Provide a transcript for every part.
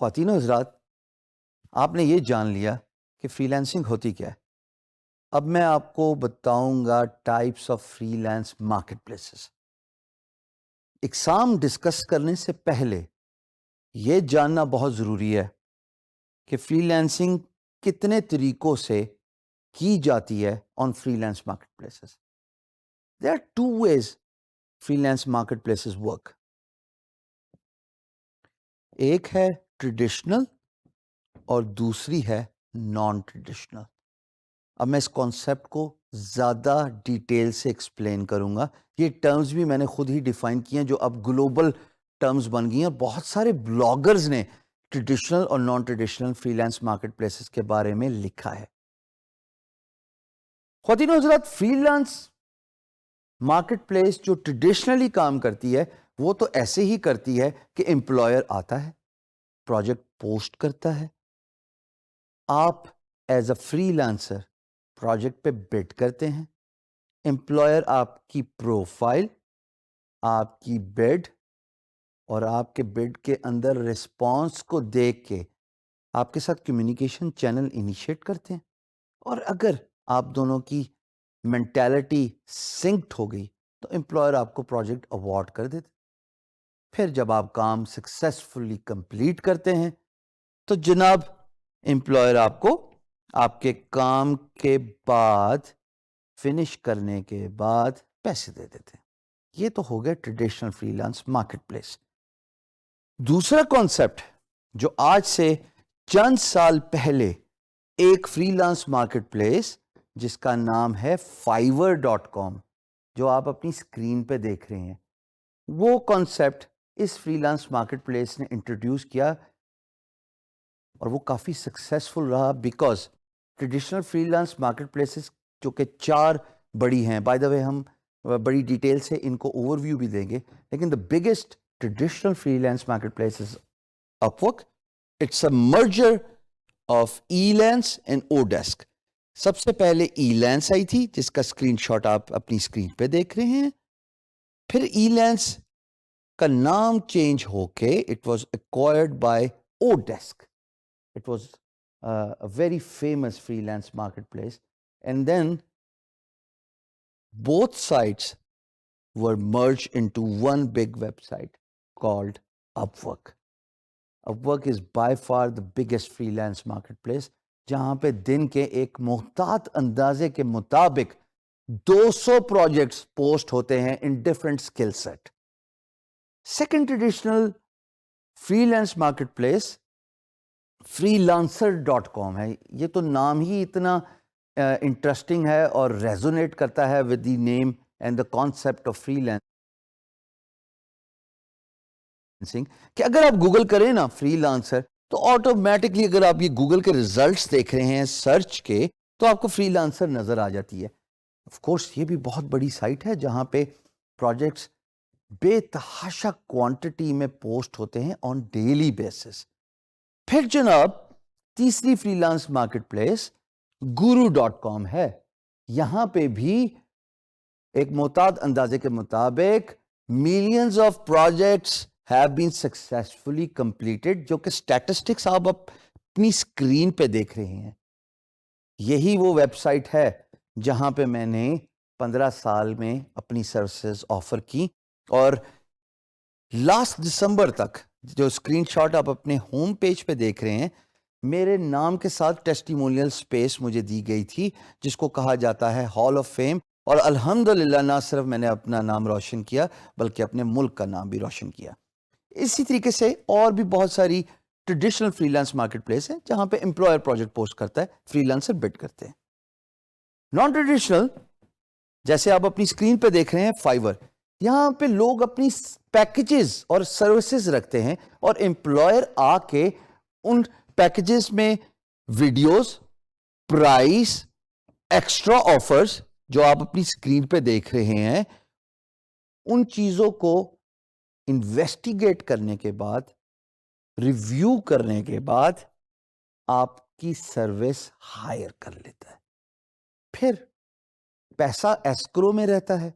خواتین و حضرات، آپ نے یہ جان لیا کہ فری لانسنگ ہوتی کیا ہے۔ اب میں آپ کو بتاؤں گا types of freelance marketplaces. اقسام ڈسکس کرنے سے پہلے یہ جاننا بہت ضروری ہے کہ فری لانسنگ کتنے طریقوں سے کی جاتی ہے on freelance marketplaces. There are two ways freelance marketplaces work. ایک ہے ٹریڈیشنل اور دوسری ہے نان ٹریڈیشنل۔ اب میں اس کانسیپٹ کو زیادہ ڈیٹیل سے ایکسپلین کروں گا۔ یہ ٹرمز بھی میں نے خود ہی ڈیفائن کیے ہیں جو اب گلوبل ٹرمز بن گئی ہیں۔ بہت سارے بلاگرز نے ٹریڈیشنل اور naan traditional freelance market places کے بارے میں لکھا ہے۔ خواتین و حضرات، فری لانس مارکیٹ پلیس جو ٹریڈیشنلی کام کرتی ہے وہ تو ایسے ہی کرتی ہے کہ امپلائر آتا ہے، پروجیکٹ پوسٹ کرتا ہے، آپ as a free lancer project پہ بڈ کرتے ہیں، امپلائر آپ کی پروفائل، آپ کی بڈ اور آپ کے بڈ کے اندر رسپانس کو دیکھ کے آپ کے ساتھ کمیونیکیشن چینل انیشیٹ کرتے ہیں، اور اگر آپ دونوں کی مینٹالٹی سنکڈ ہو گئی تو امپلائر آپ کو پروجیکٹ اوارڈ کر دیتے۔ پھر جب آپ کام سکسیسفلی کمپلیٹ کرتے ہیں تو جناب امپلائر آپ کو آپ کے کام کے بعد، فنش کرنے کے بعد پیسے دے دیتے ہیں۔ یہ تو ہو گیا traditional freelance market place. دوسرا کانسیپٹ جو آج سے چند سال پہلے ایک فری لانس مارکیٹ پلیس جس کا نام ہے fiverr.com، جو آپ اپنی اسکرین پہ دیکھ رہے ہیں، وہ کانسیپٹ اس فری لانس مارکیٹ پلیس نے انٹروڈیوس کیا اور وہ کافی سکسیسفل رہا، because traditional freelance market places جو کہ 4 بڑی ہیں، بائی دا وے ہم بڑی ڈیٹیل سے ان کو اوور ویو بھی دیں گے، لیکن the biggest traditional freelance market place is Upwork. It's a merger of Elance and Odesk. سب سے پہلے Elance آئی تھی جس کا اسکرین شاٹ آپ اپنی اسکرین پہ دیکھ رہے ہیں، پھر Elance کا نام چینج ہو کے it was acquired by Odesk. It was a very famous freelance marketplace, and then both sites were merged into one big website called Upwork. Upwork is by far the biggest freelance marketplace، جہاں پہ دن کے ایک محتاط اندازے کے مطابق 200 projects post ہوتے ہیں ان different skill set. Second traditional freelance marketplace freelancer.com ہے۔ یہ تو نام ہی اتنا انٹرسٹنگ ہے اور ریزونیٹ کرتا ہے with the name and the concept of free lancing کہ اگر آپ گوگل کریں نا فری لانسر تو آٹومیٹکلی اگر آپ یہ گوگل کے ریزلٹس دیکھ رہے ہیں سرچ کے تو آپ کو فری لانسر نظر آ جاتی ہے۔ آف کورس یہ بھی بہت بڑی سائٹ ہے جہاں پہ پروجیکٹس بے تحاشا کوانٹٹی میں پوسٹ ہوتے ہیں آن ڈیلی بیسس۔ پھر جناب تیسری free lance market place guru.com ہے۔ یہاں پہ بھی ایک محتاط اندازے کے مطابق millions of projects have been successfully completed، جو کہ اسٹیٹسٹکس آپ اپنی اسکرین پہ دیکھ رہے ہیں۔ یہی وہ ویب سائٹ ہے جہاں پہ میں نے 15 سال میں اپنی سروسز آفر کی، اور لاسٹ دسمبر تک جو اسکرین شاٹ آپ اپنے ہوم پیج پہ دیکھ رہے ہیں، میرے نام کے ساتھ ٹیسٹیمونیل اسپیس مجھے دی گئی تھی جس کو کہا جاتا ہے ہال آف فیم، اور الحمدللہ نہ صرف میں نے اپنا نام روشن کیا بلکہ اپنے ملک کا نام بھی روشن کیا۔ اسی طریقے سے اور بھی بہت ساری traditional freelance market place ہے جہاں پہ امپلائر پروجیکٹ پوسٹ کرتا ہے، فری لانسر بڈ کرتے ہیں۔ نان ٹریڈیشنل جیسے آپ اپنی اسکرین پہ دیکھ رہے ہیں فائیور، یہاں پہ لوگ اپنی پیکیجز اور سروسز رکھتے ہیں اور امپلائر آ کے ان پیکیجز میں ویڈیوز، پرائس، ایکسٹرا آفرز جو آپ اپنی اسکرین پہ دیکھ رہے ہیں، ان چیزوں کو انویسٹیگیٹ کرنے کے بعد، ریویو کرنے کے بعد آپ کی سروس ہائر کر لیتا ہے۔ پھر پیسہ ایسکرو میں رہتا ہے۔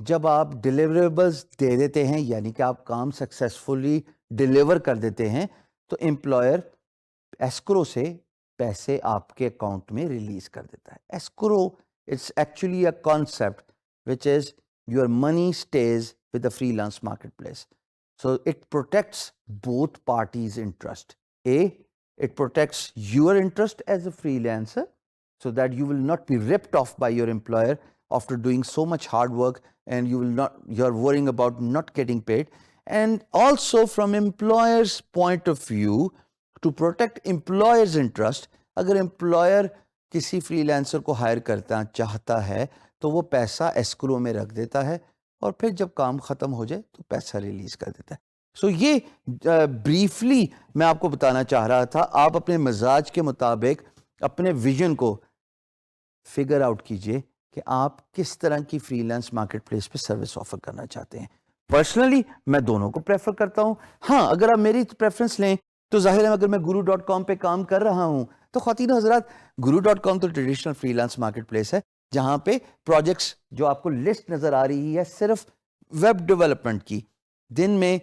جب آپ ڈیلیوریبلز دے دیتے ہیں، یعنی کہ آپ کام سکسیسفلی ڈیلیور کر دیتے ہیں، تو امپلائر ایسکرو سے پیسے آپ کے اکاؤنٹ میں ریلیز کر دیتا ہے. Escrow it's actually a concept which is your money stays with the freelance marketplace. So it protects both parties' interest. It protects your interest as a freelancer so that you will not be ripped off by your employer after doing so much hard work and you're worrying about not getting paid. And also from employer's point of view, to protect employer's interest, اگر employer کسی freelancer کو hire کرتا چاہتا ہے تو وہ پیسہ escrow میں رکھ دیتا ہے اور پھر جب کام ختم ہو جائے تو پیسہ ریلیز کر دیتا ہے. سو یہ بریفلی میں آپ کو بتانا چاہ رہا تھا. آپ اپنے مزاج کے مطابق اپنے ویژن کو فگر آؤٹ کیجئے کہ آپ کس طرح کی فری لانس مارکیٹ پلیس پہ سروس آفر کرنا چاہتے ہیں. پرسنلی میں دونوں کو پریفر کرتا ہوں. ہاں اگر آپ میری پریفرنس لیں تو ظاہر ہے اگر میں guru.com پہ کام کر رہا ہوں تو خواتین و حضرات guru.com تو traditional freelance market place ہے جہاں پہ پروجیکٹس جو آپ کو لسٹ نظر آ رہی ہے صرف ویب ڈیولپمنٹ کی, دن میں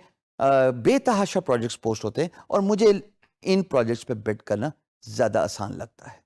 بے تحاشا پروجیکٹس پوسٹ ہوتے ہیں اور مجھے ان پروجیکٹس پہ بیٹ کرنا زیادہ آسان لگتا ہے.